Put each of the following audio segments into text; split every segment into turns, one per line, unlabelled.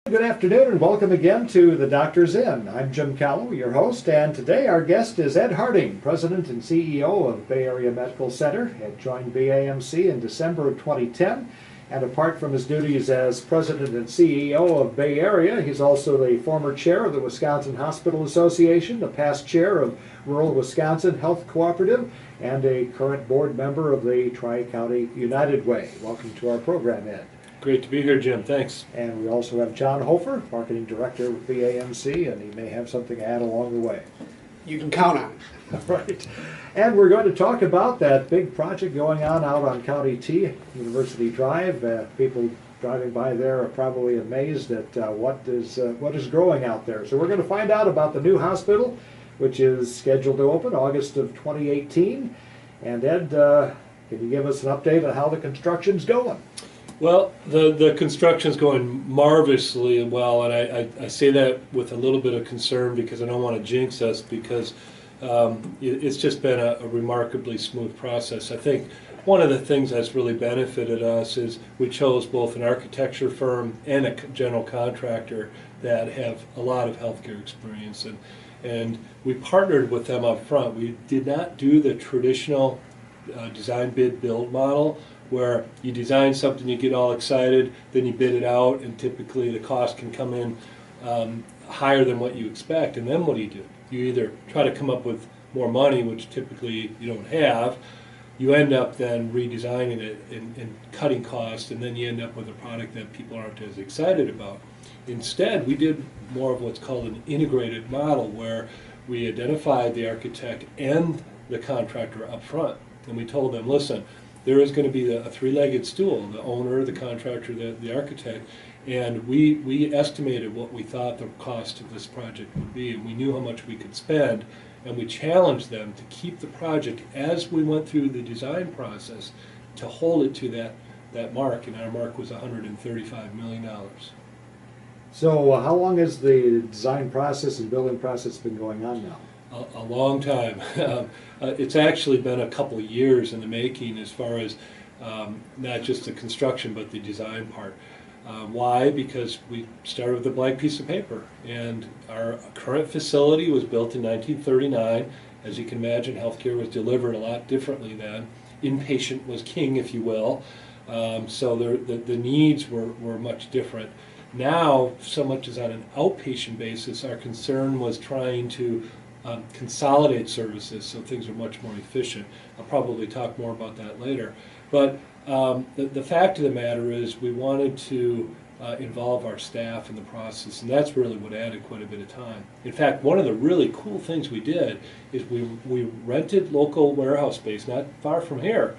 Good afternoon and welcome again to The Doctor's Inn. I'm Jim Callow, your host, and today our guest is Ed Harding, President and CEO of Bay Area Medical Center. Ed joined BAMC in December of 2010, and apart from his duties as President and CEO of Bay Area, he's also the former chair of the Wisconsin Hospital Association, the past chair of Rural Wisconsin Health Cooperative, and a current board member of the Tri-County United Way. Welcome to our program, Ed.
Great to be here, Jim. Thanks.
And we also have John Hofer, Marketing Director with BAMC, and he may have something to add along the way.
You can count on it.
Right. And we're going to talk about that big project going on out on County T, University Drive. People driving by there are probably amazed at what is growing out there. So we're going to find out about the new hospital, which is scheduled to open August of 2018. And Ed, can you give us an update on how the construction's going?
Well, the construction's going marvelously well, and I say that with a little bit of concern because I don't want to jinx us, because it's just been a remarkably smooth process. I think one of the things that's really benefited us is we chose both an architecture firm and a general contractor that have a lot of healthcare experience, and we partnered with them up front. We did not do the traditional design bid build model, where you design something, you get all excited, then you bid it out, and typically the cost can come in higher than what you expect. And then what do? You either try to come up with more money, which typically you don't have. You end up then redesigning it and cutting costs, and then you end up with a product that people aren't as excited about. Instead, we did more of what's called an integrated model, where we identified the architect and the contractor up front, and we told them, listen, there is going to be a three-legged stool, the owner, the contractor, the architect, and we estimated what we thought the cost of this project would be, and we knew how much we could spend, and we challenged them to keep the project, as we went through the design process, to hold it to that mark, and our mark was $135 million.
So how long has the design process and building process been going on now?
A long time. It's actually been a couple of years in the making, as far as not just the construction but the design part. Why? Because we started with a blank piece of paper, and our current facility was built in 1939. As you can imagine, healthcare was delivered a lot differently then. Inpatient was king, if you will. So the needs were much different. Now, so much as on an outpatient basis, our concern was trying to consolidate services so things are much more efficient. I'll probably talk more about that later. But the fact of the matter is we wanted to involve our staff in the process, and that's really what added quite a bit of time. In fact, one of the really cool things we did is we rented local warehouse space not far from here,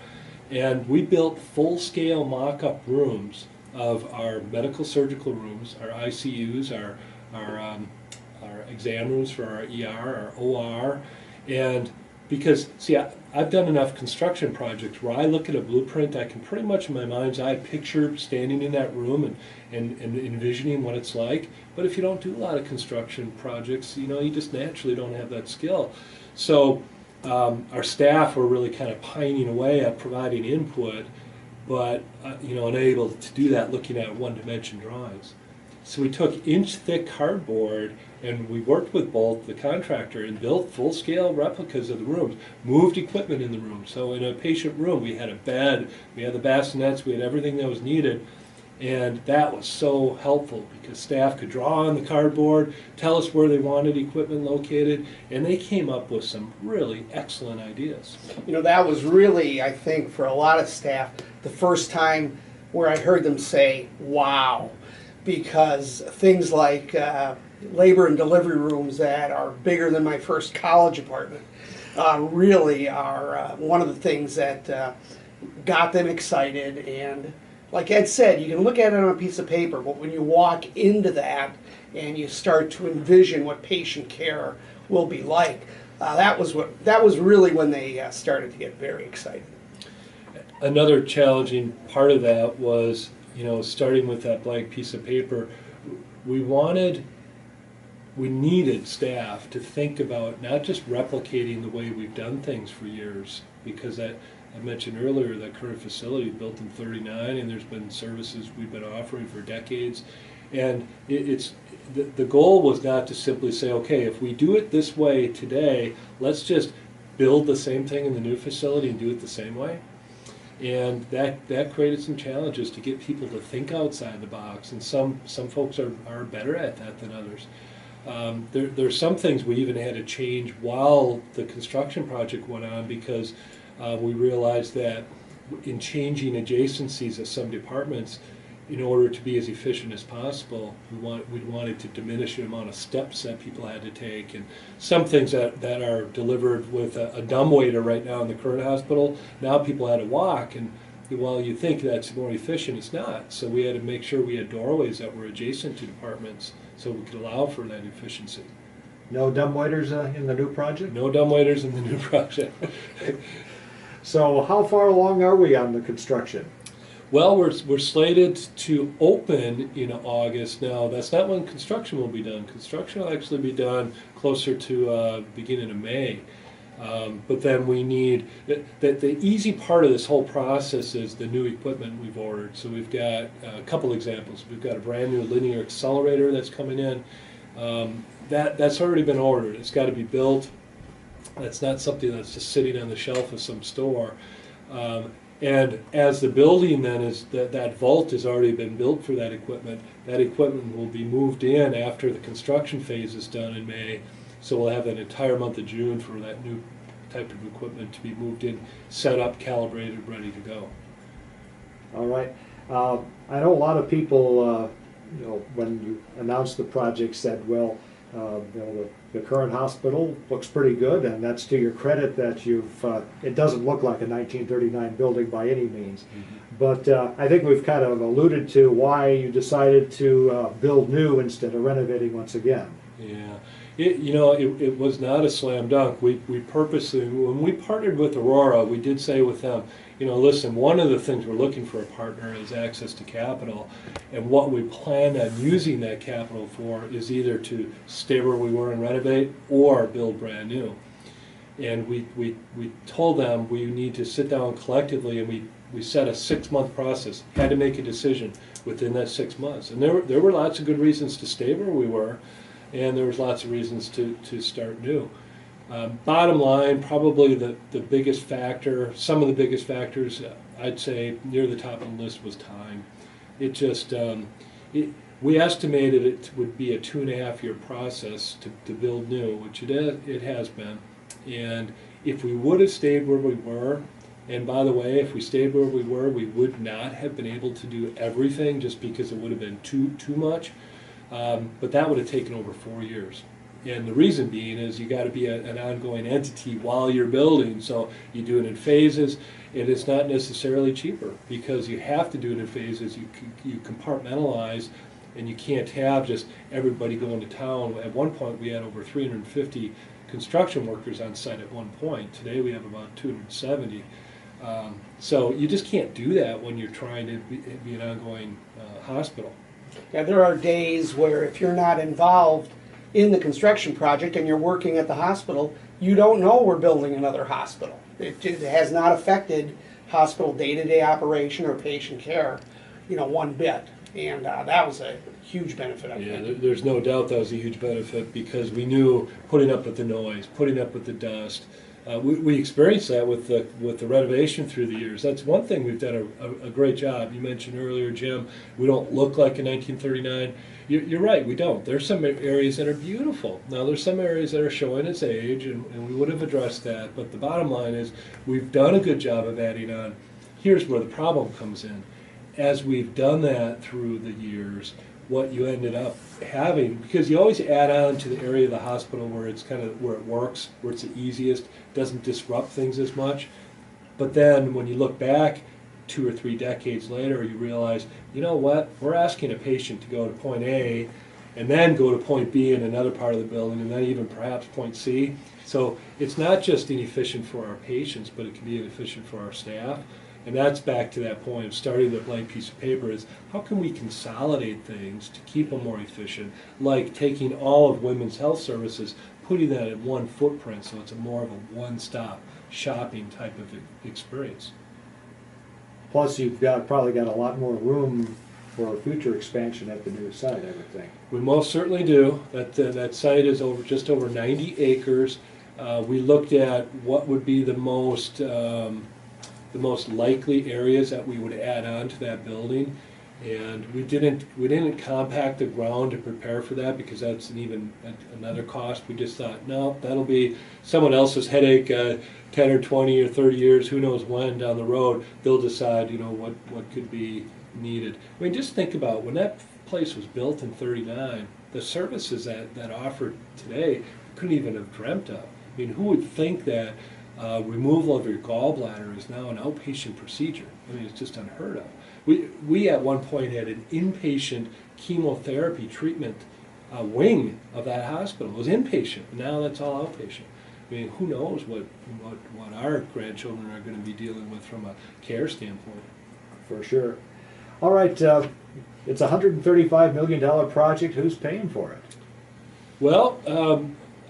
and we built full-scale mock-up rooms of our medical surgical rooms, our ICUs, our exam rooms for our ER, our OR, and because, see, I've done enough construction projects where I look at a blueprint, I can pretty much in my mind's eye picture standing in that room and envisioning what it's like. But if you don't do a lot of construction projects, you just naturally don't have that skill. So our staff were really kind of pining away at providing input, but unable to do that looking at one-dimension drawings. So we took inch-thick cardboard, and we worked with Bolt, the contractor, and built full-scale replicas of the rooms, moved equipment in the room. So in a patient room, we had a bed, we had the bassinets, we had everything that was needed, and that was so helpful because staff could draw on the cardboard, tell us where they wanted equipment located, and they came up with some really excellent ideas.
That was really, I think, for a lot of staff, the first time where I heard them say, wow. Because things like labor and delivery rooms that are bigger than my first college apartment really are one of the things that got them excited. And like Ed said, you can look at it on a piece of paper, but when you walk into that and you start to envision what patient care will be like, that was really when they started to get very excited.
Another challenging part of that was, starting with that blank piece of paper, we needed staff to think about not just replicating the way we've done things for years, because I mentioned earlier that current facility built in '39, and there's been services we've been offering for decades. And the goal was not to simply say, okay, if we do it this way today, let's just build the same thing in the new facility and do it the same way. And that created some challenges to get people to think outside the box, and some folks are better at that than others. There's some things we even had to change while the construction project went on, because we realized that in changing adjacencies of some departments, in order to be as efficient as possible, we wanted to diminish the amount of steps that people had to take. And some things that are delivered with a dumbwaiter right now in the current hospital, now people had to walk. And while you think that's more efficient, it's not. So we had to make sure we had doorways that were adjacent to departments so we could allow for that efficiency.
No dumbwaiters in the new project?
No dumbwaiters in the new project.
So how far along are we on the construction?
Well, we're slated to open in August. Now, that's not when construction will be done. Construction will actually be done closer to beginning of May. But then we need, the easy part of this whole process is the new equipment we've ordered. So we've got a couple examples. We've got a brand new linear accelerator that's coming in. That's already been ordered. It's got to be built. That's not something that's just sitting on the shelf of some store. And as the building then is, that vault has already been built for that equipment will be moved in after the construction phase is done in May. So we'll have an entire month of June for that new type of equipment to be moved in, set up, calibrated, ready to go.
All right. I know a lot of people, when you announced the project, said, well, the current hospital looks pretty good, and that's to your credit that it doesn't look like a 1939 building by any means. Mm-hmm. But I think we've kind of alluded to why you decided to build new instead of renovating once again.
Yeah. It was not a slam dunk. We purposely, when we partnered with Aurora, we did say with them, listen, one of the things we're looking for a partner is access to capital. And what we plan on using that capital for is either to stay where we were and renovate or build brand new. And we told them we need to sit down collectively, and we set a 6-month process, had to make a decision within that 6 months. And there were lots of good reasons to stay where we were, and there was lots of reasons to start new. Bottom line, probably the biggest factor, some of the biggest factors, I'd say near the top of the list was time. It just, we estimated it would be a 2.5-year process to build new, which it has been. And if we would have stayed where we were, and by the way, if we stayed where we were, we would not have been able to do everything just because it would have been too much. But that would have taken over 4 years. And the reason being is you got to be an ongoing entity while you're building. So you do it in phases, and it's not necessarily cheaper because you have to do it in phases. You compartmentalize, and you can't have just everybody going to town. At one point, we had over 350 construction workers on site at one point. Today, we have about 270. So you just can't do that when you're trying to be an ongoing hospital.
Yeah, there are days where if you're not involved in the construction project and you're working at the hospital, you don't know we're building another hospital. It has not affected hospital day-to-day operation or patient care, one bit. And that was a huge benefit, I think.
Yeah, there's no doubt that was a huge benefit because we knew putting up with the noise, putting up with the dust. We experienced that with the renovation through the years. That's one thing we've done a great job. You mentioned earlier, Jim, we don't look like a 1939. You're right, we don't. There's some areas that are beautiful. Now, there's some areas that are showing its age, and we would have addressed that. But the bottom line is we've done a good job of adding on. Here's where the problem comes in. As we've done that through the years, what you ended up having, because you always add on to the area of the hospital where it's kind of where it works, where it's the easiest, doesn't disrupt things as much. But then when you look back 2 or 3 decades later, you realize, you know what, we're asking a patient to go to point A and then go to point B in another part of the building, and then even perhaps point C. So it's not just inefficient for our patients, but it can be inefficient for our staff. And that's back to that point of starting with a blank piece of paper is how can we consolidate things to keep them more efficient, like taking all of women's health services, putting that in one footprint so it's more of a one-stop. shopping type of experience.
Plus, you've probably got a lot more room for future expansion at the new site, I would think.
We most certainly do. That site is just over 90 acres. We looked at what would be the most likely areas that we would add on to that building, and we didn't compact the ground to prepare for that because that's another cost. We just thought, no, that'll be someone else's headache. 10 or 20 or 30 years, who knows when down the road, they'll decide, what could be needed. I mean, just think about when that place was built in '39, the services that offered today, couldn't even have dreamt of. I mean, who would think that removal of your gallbladder is now an outpatient procedure? I mean, it's just unheard of. We at one point had an inpatient chemotherapy treatment wing of that hospital. It was inpatient. Now that's all outpatient. I mean, who knows what our grandchildren are going to be dealing with from a care standpoint.
For sure. All right, it's a $135 million project. Who's paying for it?
Well,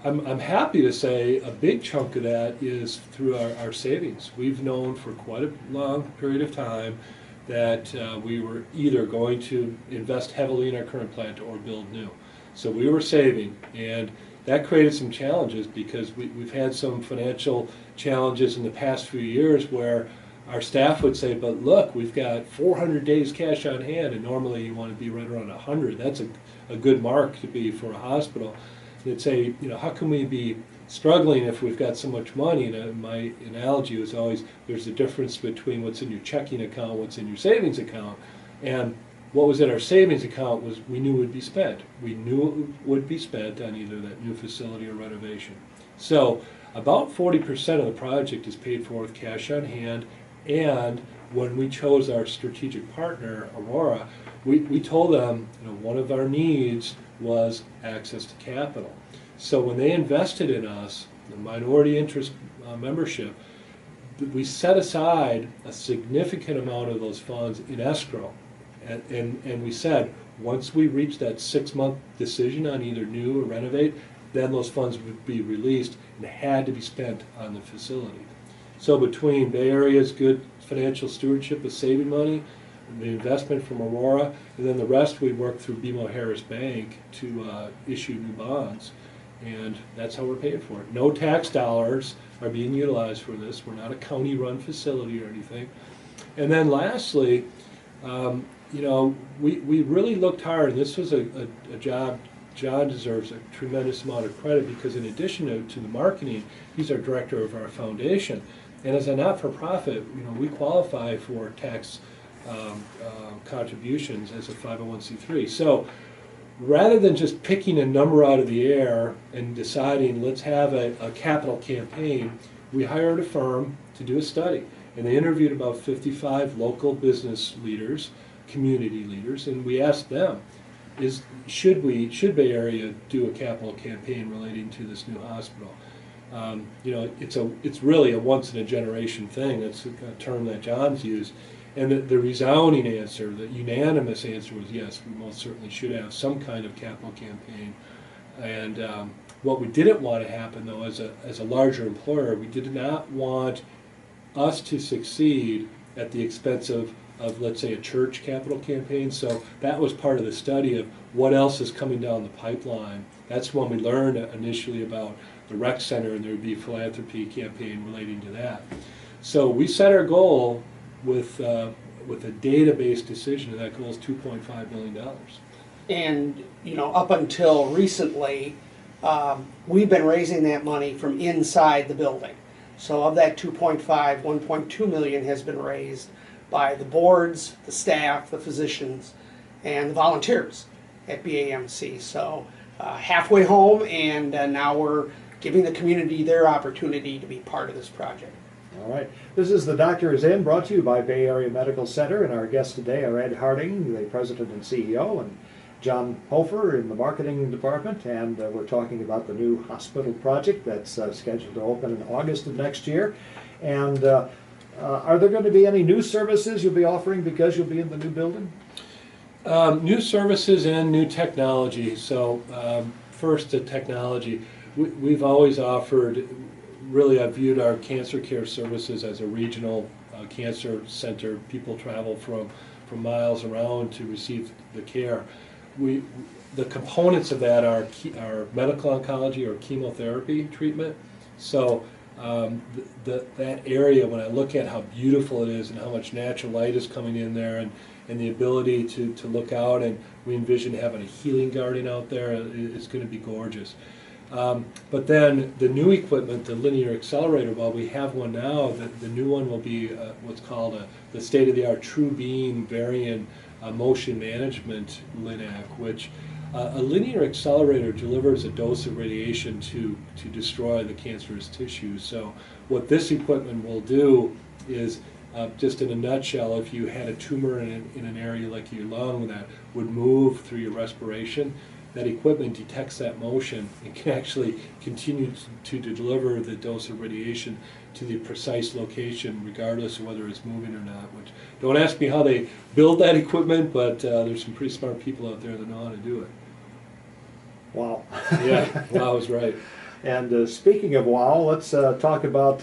I'm happy to say a big chunk of that is through our savings. We've known for quite a long period of time that we were either going to invest heavily in our current plant or build new. So we were saving, and that created some challenges because we've had some financial challenges in the past few years where our staff would say, but look, we've got 400 days cash on hand, and normally you want to be right around 100. That's a good mark to be for a hospital. They'd say, how can we be struggling if we've got so much money? And my analogy was always, there's a difference between what's in your checking account, what's in your savings account. And what was in our savings account was we knew would be spent. We knew it would be spent on either that new facility or renovation. So about 40% of the project is paid for with cash on hand. And when we chose our strategic partner, Aurora, we told them one of our needs was access to capital. So when they invested in us, the minority interest membership, we set aside a significant amount of those funds in escrow. And we said, once we reach that 6-month decision on either new or renovate, then those funds would be released and had to be spent on the facility. So between Bay Area's good financial stewardship of saving money, the investment from Aurora, and then the rest we worked through BMO Harris Bank to issue new bonds. And that's how we're paying for it. No tax dollars are being utilized for this. We're not a county-run facility or anything. And then lastly, we really looked hard, and this was a job John deserves a tremendous amount of credit because in addition to the marketing, he's our director of our foundation. And as a not-for-profit, we qualify for tax contributions as a 501c3. So rather than just picking a number out of the air and deciding let's have a capital campaign, we hired a firm to do a study. And they interviewed about 55 local business leaders, community leaders, and we asked them, should Bay Area do a capital campaign relating to this new hospital? It's really a once-in-a-generation thing. That's a term that John's used. And the resounding answer, the unanimous answer was yes, we most certainly should have some kind of capital campaign. And what we didn't want to happen, though, as a larger employer, we did not want us to succeed at the expense of let's say, a church capital campaign. So that was part of the study of what else is coming down the pipeline. That's when we learned initially about the rec center, and there would be a philanthropy campaign relating to that. So we set our goal with a database decision, and that goal is $2.5 million.
And, up until recently, we've been raising that money from inside the building. So of that 2.5, 1.2 million has been raised by the boards, the staff, the physicians, and the volunteers at BAMC. So halfway home, and now we're giving the community their opportunity to be part of this project.
All right. This is The Doctor Is In, brought to you by Bay Area Medical Center, and our guests today are Ed Harding, the president and CEO, and John Hofer in the marketing department, and we're talking about the new hospital project that's scheduled to open in August of next year. And are there going to be any new services you'll be offering because you'll be in the new building?
New services and new technology. So first, the technology. We've always offered really I've viewed our cancer care services as a regional cancer center. People travel from miles around to receive the care. The components of that are medical oncology or chemotherapy treatment. So that area, when I look at how beautiful it is and how much natural light is coming in there, and the ability to look out, and we envision having a healing garden out there, it's going to be gorgeous. But then the new equipment, the linear accelerator, while we have one now, the new one will be what's called the state-of-the-art True Beam Variant Motion Management LINAC, which a linear accelerator delivers a dose of radiation to destroy the cancerous tissue. So what this equipment will do is, just in a nutshell, if you had a tumor in an area like your lung that would move through your respiration, that equipment detects that motion and can actually continue to deliver the dose of radiation to the precise location, regardless of whether it's moving or not. Which, don't ask me how they build that equipment, but there's some pretty smart people out there that know how to do it.
Wow.
Yeah, wow is right.
And speaking of wow, let's talk about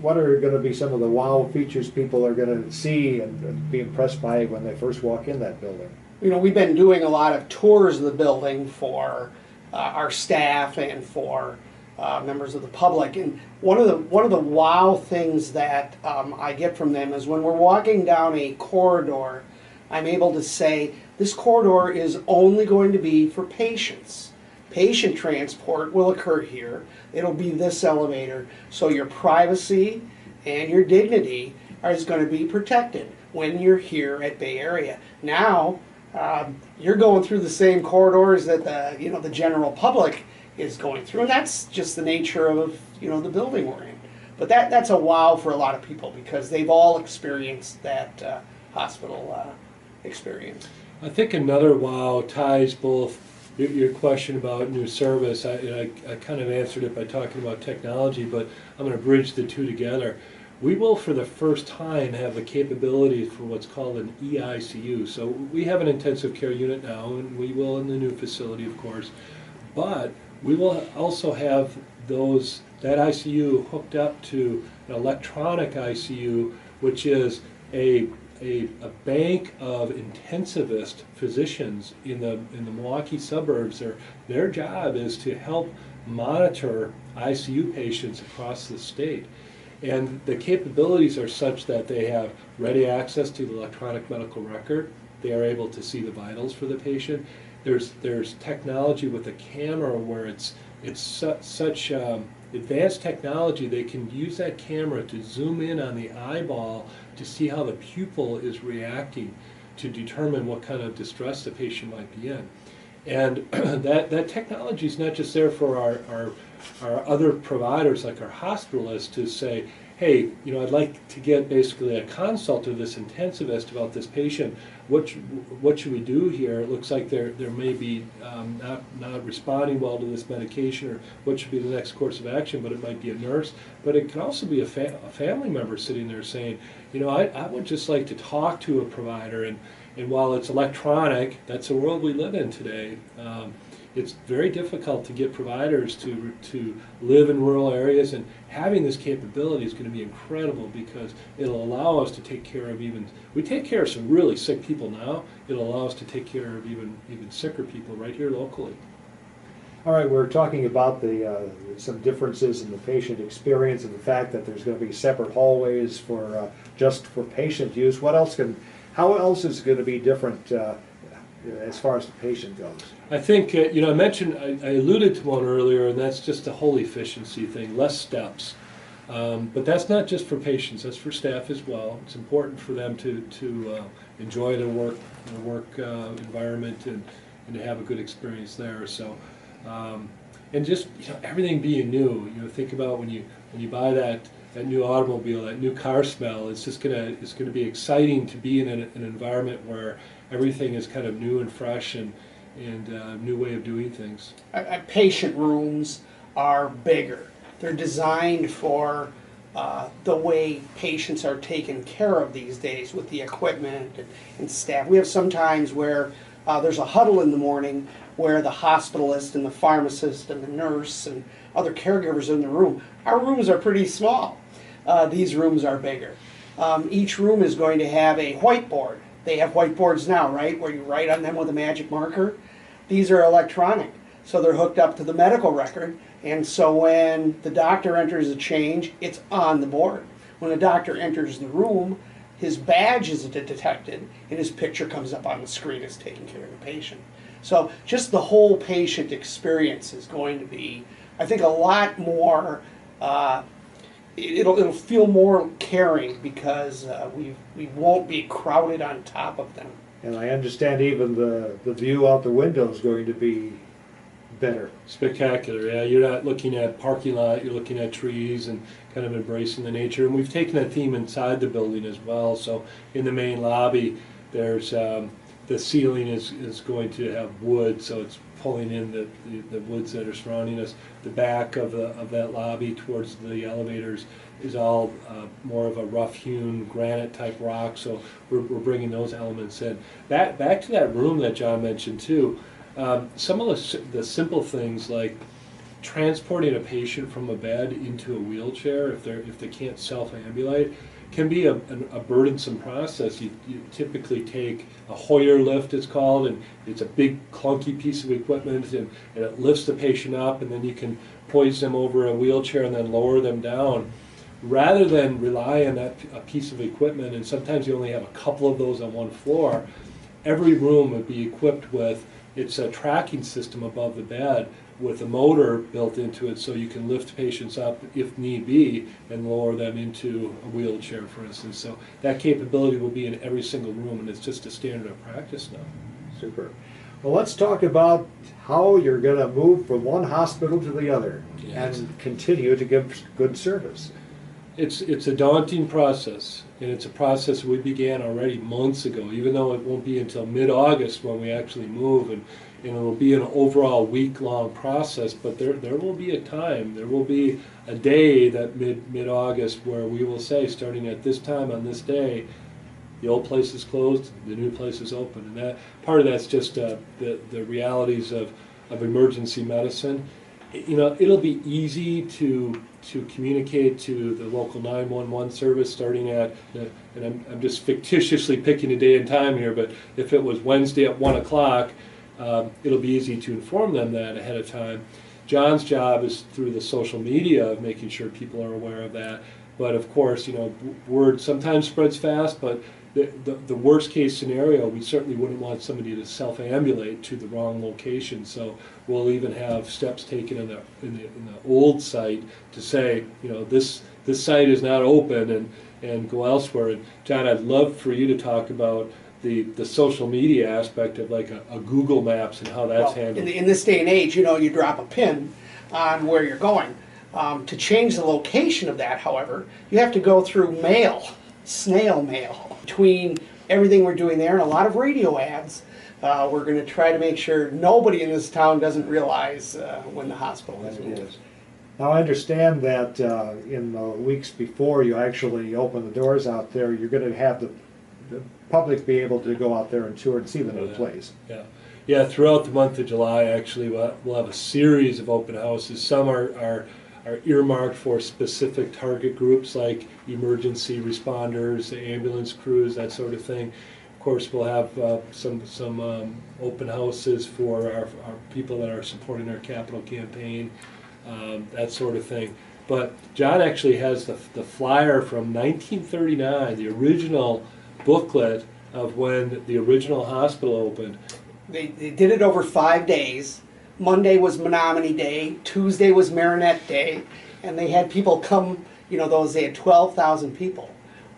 what are going to be some of the wow features people are going to see and be impressed by when they first walk in that building.
You know, we've been doing a lot of tours of the building for our staff and for members of the public. And one of the wow things that I get from them is when we're walking down a corridor, I'm able to say, this corridor is only going to be for patients. Patient transport will occur here. It'll be this elevator. So your privacy and your dignity is going to be protected when you're here at Bay Area. Now, you're going through the same corridors that the general public is going through, and that's just the nature of the building we're in. But that's a wow for a lot of people because they've all experienced that hospital experience.
I think another wow ties both your question about new service. I kind of answered it by talking about technology, but I'm going to bridge the two together. We will, for the first time, have the capability for what's called an EICU. So we have an intensive care unit now, and we will in the new facility, of course. But we will also have that ICU hooked up to an electronic ICU, which is a bank of intensivist physicians in the Milwaukee suburbs. Their job is to help monitor ICU patients across the state. And the capabilities are such that they have ready access to the electronic medical record. They are able to see the vitals for the patient. There's technology with a camera where it's such advanced technology, they can use that camera to zoom in on the eyeball to see how the pupil is reacting to determine what kind of distress the patient might be in. And that technology is not just there for our other providers like our hospitalists to say, hey, I'd like to get basically a consult of this intensivist about this patient. What should we do here? It looks like there may be not responding well to this medication, or what should be the next course of action, but it might be a nurse. But it can also be a family member sitting there saying, I would just like to talk to a provider. And while it's electronic, that's the world we live in today. It's very difficult to get providers to live in rural areas, and having this capability is going to be incredible because it'll allow us to take care of we take care of some really sick people now. It'll allow us to take care of even sicker people right here locally.
All right, we're talking about some differences in the patient experience and the fact that there's going to be separate hallways for just for patient use. How else is it going to be different as far as the patient goes?
I think, I alluded to one earlier, and that's just a whole efficiency thing, less steps. But that's not just for patients, that's for staff as well. It's important for them to enjoy their work environment and to have a good experience there. So, and just everything being new. Think about when you buy that new automobile, that new car smell. It's gonna be exciting to be in an environment where everything is kind of new and fresh and a new way of doing things.
Patient rooms are bigger. They're designed for the way patients are taken care of these days with the equipment and staff. We have some times where There's a huddle in the morning where the hospitalist and the pharmacist and the nurse and other caregivers are in the room. Our rooms are pretty small. These rooms are bigger. Each room is going to have a whiteboard. They have whiteboards now, right, where you write on them with a magic marker. These are electronic, so they're hooked up to the medical record, and so when the doctor enters a change, it's on the board. When the doctor enters the room, his badge is detected, and his picture comes up on the screen as taking care of the patient. So just the whole patient experience is going to be, I think, a lot more, it'll feel more caring because we won't be crowded on top of them.
And I understand even the view out the window is going to be better.
Spectacular, yeah. You're not looking at parking lot, you're looking at trees and kind of embracing the nature. And we've taken that theme inside the building as well. So in the main lobby, there's the ceiling is going to have wood, so it's pulling in the woods that are surrounding us. The back of that lobby towards the elevators is all more of a rough-hewn granite type rock, so we're bringing those elements in. Back to that room that John mentioned too, some of the simple things like transporting a patient from a bed into a wheelchair if they can't self-ambulate can be a burdensome process. You typically take a Hoyer lift, it's called, and it's a big clunky piece of equipment, and it lifts the patient up, and then you can poise them over a wheelchair and then lower them down. Rather than rely on a piece of equipment, and sometimes you only have a couple of those on one floor, every room would be equipped with it's a tracking system above the bed with a motor built into it, so you can lift patients up if need be and lower them into a wheelchair, for instance. So that capability will be in every single room, and it's just a standard of practice now.
Super. Well, let's talk about how you're going to move from one hospital to the other and continue to give good service.
It's a daunting process, and it's a process we began already months ago, even though it won't be until mid-August when we actually move, and it'll be an overall week-long process, but there will be a time, there will be a day that mid-August where we will say, starting at this time on this day, the old place is closed, the new place is open, and that part of that's just the realities of emergency medicine. You know, it'll be easy to communicate to the local 911 service starting at, and I'm just fictitiously picking a day and time here, but if it was Wednesday at 1 o'clock, it'll be easy to inform them that ahead of time. John's job is through the social media of making sure people are aware of that. But of course, you know, word sometimes spreads fast, but the worst case scenario, we certainly wouldn't want somebody to self-ambulate to the wrong location. So we'll even have steps taken in the old site to say, you know, this site is not open and go elsewhere. And John, I'd love for you to talk about the social media aspect of like a Google Maps and how that's handled.
In this day and age, you know, you drop a pin on where you're going. To change the location of that, however, you have to go through mail, snail mail. Between everything we're doing there and a lot of radio ads, we're going to try to make sure nobody in this town doesn't realize when the hospital is moved.
Now I understand that in the weeks before you actually open the doors out there, you're going to have the public be able to go out there and tour and see the new place.
Yeah. Throughout the month of July, actually, we'll have a series of open houses. Some are earmarked for specific target groups like emergency responders, ambulance crews, that sort of thing. Of course, we'll have some open houses for our people that are supporting our capital campaign, that sort of thing. But John actually has the flyer from 1939, the original booklet of when the original hospital opened.
They did it over 5 days. Monday was Menominee Day, Tuesday was Marinette Day, and they had people come, you know, they had 12,000 people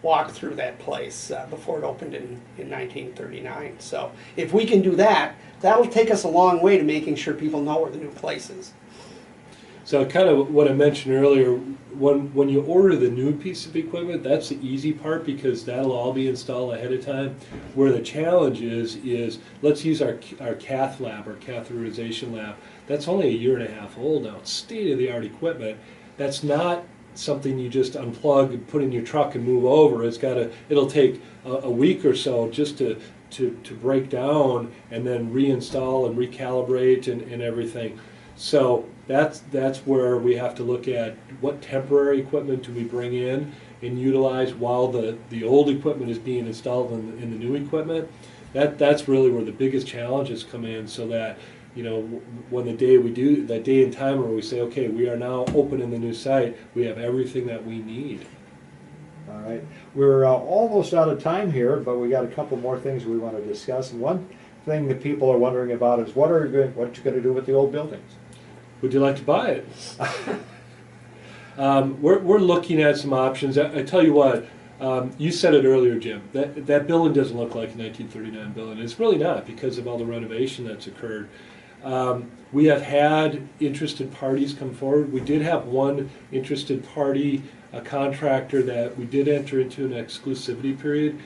walk through that place before it opened in 1939. So if we can do that, that'll take us a long way to making sure people know where the new place is.
So kind of what I mentioned earlier, when you order the new piece of equipment, that's the easy part because that'll all be installed ahead of time. Where the challenge is let's use our cath lab, our catheterization lab. That's only 1.5 years old now. It's state-of-the-art equipment. That's not something you just unplug and put in your truck and move over. It'll take a week or so just to to break down and then reinstall and recalibrate and everything. So that's where we have to look at what temporary equipment do we bring in and utilize while the old equipment is being installed in the new equipment. That's really where the biggest challenges come in, so that, you know, when that day and time where we say, okay, we are now open in the new site, we have everything that we need.
All right, we're almost out of time here, but we got a couple more things we want to discuss. And one thing that people are wondering about is what you're going to do with the old buildings.
Would you like to buy it? We're looking at some options. I tell you what, you said it earlier, Jim. That building doesn't look like a 1939 building. It's really not, because of all the renovation that's occurred. We have had interested parties come forward. We did have one interested party, a contractor that we did enter into an exclusivity period.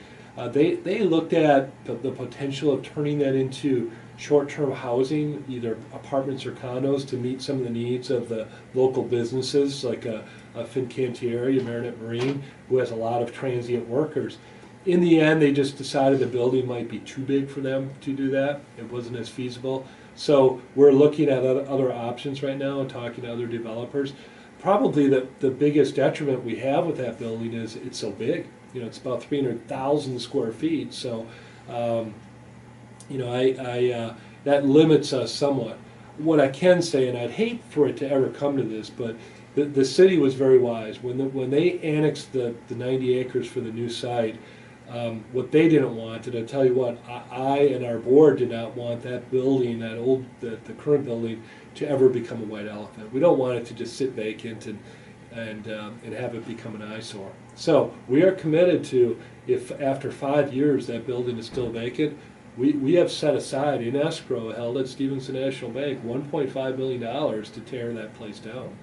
They looked at the potential of turning that into short-term housing, either apartments or condos, to meet some of the needs of the local businesses, like a Fincantieri, a Marinette Marine, who has a lot of transient workers. In the end, they just decided the building might be too big for them to do that. It wasn't as feasible. So we're looking at other options right now and talking to other developers. Probably the biggest detriment we have with that building is it's so big. You know, it's about 300,000 square feet. So, you know, that limits us somewhat. What I can say, and I'd hate for it to ever come to this, but the city was very wise. When they annexed the 90 acres for the new site, what they didn't want, and I tell you what, I and our board did not want that building, the current building, to ever become a white elephant. We don't want it to just sit vacant and have it become an eyesore. So we are committed to, if after 5 years that building is still vacant, we have set aside in escrow held at Stevenson National Bank $1.5 million to tear that place down.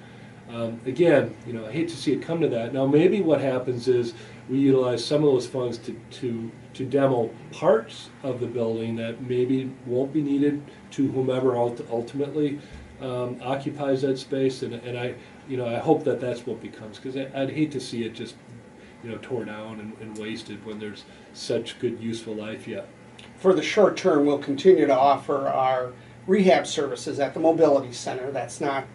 Again, you know, I hate to see it come to that. Now maybe what happens is we utilize some of those funds to demo parts of the building that maybe won't be needed to whomever ultimately occupies that space, and I hope that that's what becomes, because I'd hate to see it just, you know, tore down and wasted when there's such good useful life yet.
For the short term, we'll continue to offer our rehab services at the mobility center. That's not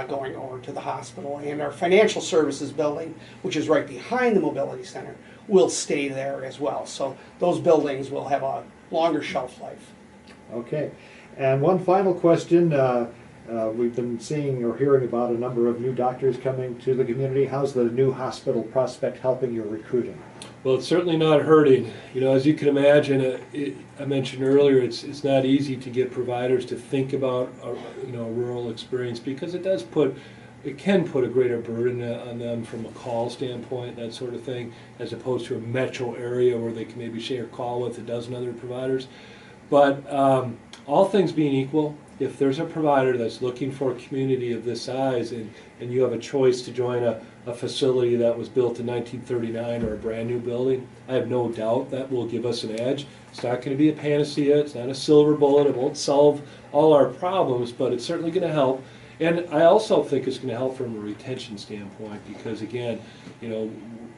going over to the hospital. And our financial services building, which is right behind the mobility center, will stay there as well. So those buildings will have a longer shelf life.
Okay. And one final question. We've been seeing or hearing about a number of new doctors coming to the community. How's the new hospital prospect helping your recruiting?
Well, it's certainly not hurting. You know, as you can imagine, I mentioned earlier, it's not easy to get providers to think about a rural experience, because it can put a greater burden on them from a call standpoint, that sort of thing, as opposed to a metro area where they can maybe share a call with a dozen other providers. But all things being equal, if there's a provider that's looking for a community of this size, and you have a choice to join a facility that was built in 1939 or a brand new building, I have no doubt that will give us an edge. It's not going to be a panacea, it's not a silver bullet, it won't solve all our problems, but it's certainly going to help. And I also think it's going to help from a retention standpoint, because again, you know,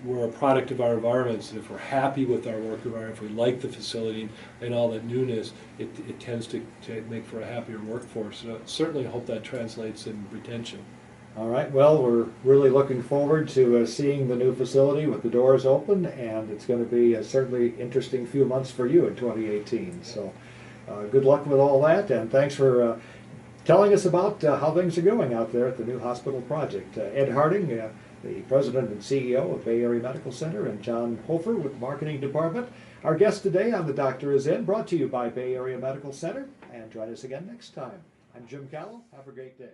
we're a product of our environments, and if we're happy with our work environment, if we like the facility and all that newness, it tends to make for a happier workforce. So certainly I hope that translates in retention.
All right, well, we're really looking forward to seeing the new facility with the doors open, and it's going to be a certainly interesting few months for you in 2018. So good luck with all that, and thanks for telling us about how things are going out there at the new hospital project. Ed Harding, the President and CEO of Bay Area Medical Center, and John Hofer with the Marketing Department. Our guest today on The Doctor Is In, brought to you by Bay Area Medical Center, and join us again next time. I'm Jim Callow. Have a great day.